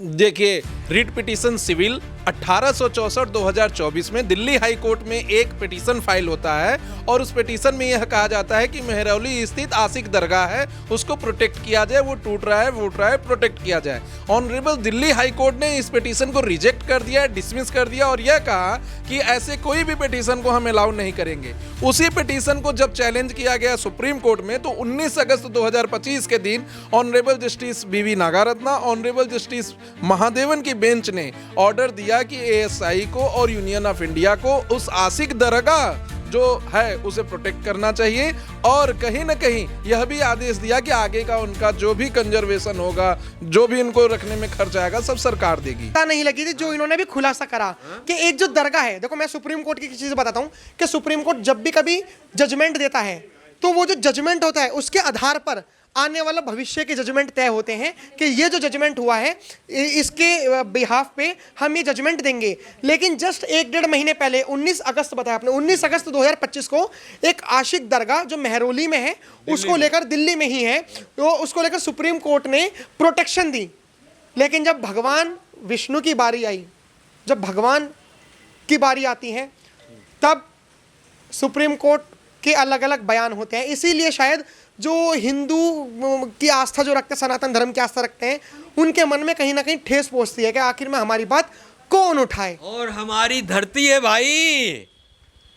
देखिए, writ petition civil 1864-2024 में Delhi high court में एक पिटीशन फाइल होता है और उस पिटीशन में यह कहा जाता है कि मेहरौली स्थित आशिक दरगाह है, उसको प्रोटेक्ट किया जाए, वो टूट रहा है, फूट रहा है, प्रोटेक्ट किया जाए। ऑनरेबल दिल्ली हाई कोर्ट ने इस पिटीशन को रिजेक्ट कर दिया, डिसमिस कर दिया और यह कहा कि ऐसे कोई भी पिटीशन को हम अलाउ नहीं करेंगे। उसी पिटीशन को जब चैलेंज किया गया सुप्रीम कोर्ट में तो 19 अगस्त 2025 के दिन ऑनरेबल जस्टिस बीवी नागारत्ना, ऑनरेबल जस्टिस महादेवन की बेंच ने ऑर्डर दिया कि एएसआई को और यूनियन ऑफ इंडिया को उस आशिक दरगाह जो है उसे प्रोटेक्ट करना चाहिए और कहीं ना कहीं यह भी आदेश दिया कि आगे का उनका जो भी कंजर्वेशन होगा, जो भी इनको रखने में खर्च आएगा, सब सरकार देगी। नहीं लगी थी जो इन्होंने भी खुलासा करा कि एक जो दरगाह है, देखो मैं सुप्रीम कोर्ट की चीज बताता हूँ कि सुप्रीम कोर्ट जब भी कभी जजमेंट देता है तो वो जो जजमेंट होता है उसके आधार पर आने वाला भविष्य के जजमेंट तय होते हैं कि ये जो जजमेंट हुआ है इसके बिहाफ पे हम ये जजमेंट देंगे। लेकिन जस्ट 1-1.5 महीने पहले 19 अगस्त बताया आपने, 19 अगस्त 2025 को एक आशिक दरगाह जो मेहरौली में है उसको लेकर, दिल्ली में ही है, तो उसको लेकर सुप्रीम कोर्ट ने प्रोटेक्शन दी। लेकिन जब भगवान विष्णु की बारी आई, जब भगवान की बारी आती है तब सुप्रीम कोर्ट के अलग अलग बयान होते हैं। इसीलिए शायद जो हिंदू की आस्था जो रखते हैं, सनातन धर्म की आस्था रखते हैं, उनके मन में कहीं ना कहीं ठेस पहुंचती है कि आखिर में हमारी बात कौन उठाए। और हमारी धरती है भाई,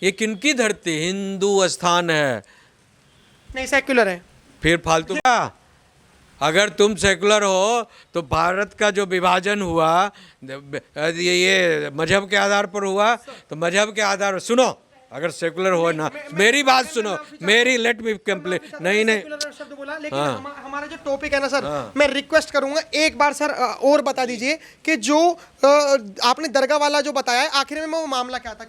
ये किनकी धरती? हिंदू स्थान है, नहीं सेक्युलर है। फिर फालतू का। अगर तुम सेकुलर हो तो भारत का जो विभाजन हुआ ये मजहब के आधार पर हुआ, तो मजहब के आधार पर सुनो, अगर सेकुलर हो ना, मेरी बात सुनो, मेरी लेट मी कंप्लीट। नहीं शब्द बोला, लेकिन हमारा जो टॉपिक है ना सर, मैं रिक्वेस्ट करूंगा एक बार सर और बता दीजिए कि जो आपने दरगाह वाला जो बताया है आखिर में वो मामला क्या था?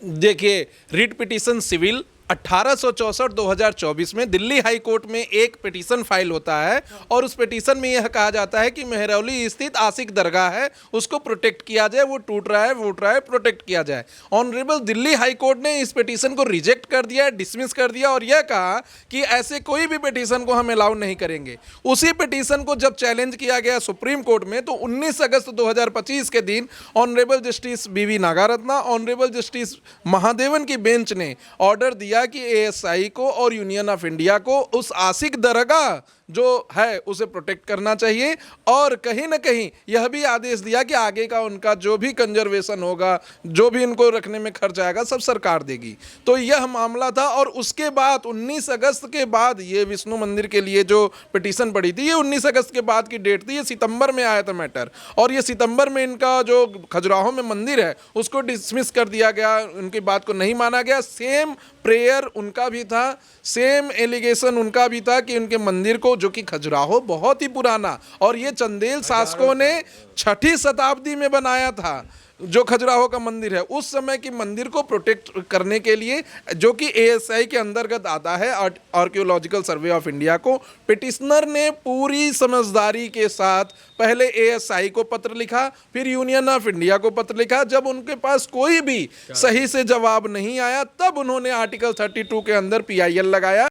देखिए, रिट पिटीशन सिविल 1864-2024 में दिल्ली हाई कोर्ट में एक पिटीशन फाइल होता है और उस पिटीशन में यह कहा जाता है कि मेहरौली स्थित आशिक दरगाह है, उसको प्रोटेक्ट किया जाए, वो टूट रहा है, फूट रहा है, प्रोटेक्ट किया जाए। ऑनरेबल दिल्ली हाई कोर्ट ने इस पिटीशन को रिजेक्ट कर दिया, डिसमिस कर दिया और यह कहा कि ऐसे कोई भी पिटीशन को हम अलाउ नहीं करेंगे। उसी पिटीशन को जब चैलेंज किया गया सुप्रीम कोर्ट में तो 19 अगस्त 2025 के दिन ऑनरेबल जस्टिस बीवी नागारत्ना, ऑनरेबल जस्टिस महादेवन की बेंच ने ऑर्डर दिया कि एएसआई को और यूनियन ऑफ इंडिया को उस आशिक दरगाह जो है उसे प्रोटेक्ट करना चाहिए और कहीं ना कहीं यह भी आदेश दिया कि आगे का उनका जो भी कंजर्वेशन होगा, जो भी इनको रखने में खर्च आएगा, सब सरकार देगी। तो यह मामला था और उसके बाद 19 अगस्त के बाद ये विष्णु मंदिर के लिए जो पिटीशन पड़ी थी, ये 19 अगस्त के बाद की डेट थी, ये सितंबर में आया था मैटर और ये सितंबर में इनका जो खजुराहो में मंदिर है उसको डिसमिस कर दिया गया, उनकी बात को नहीं माना गया। सेम प्रेयर उनका भी था, सेम एलिगेशन उनका भी था कि उनके मंदिर को, जो कि खजुराहो बहुत ही पुराना और ये चंदेल शासकों ने 6ठी शताब्दी में बनाया था, जो खजुराहो का मंदिर है, उस समय की मंदिर को प्रोटेक्ट करने के लिए, जो कि एएसआई के अंतर्गत आता है, आर्कियोलॉजिकल सर्वे ऑफ इंडिया को, पिटिशनर ने पूरी समझदारी के साथ पहले एएसआई को पत्र लिखा, फिर यूनियन ऑफ इंडिया को पत्र लिखा। जब उनके पास कोई भी सही से जवाब नहीं आया तब उन्होंने आर्टिकल 32 के अंदर PIL लगाया।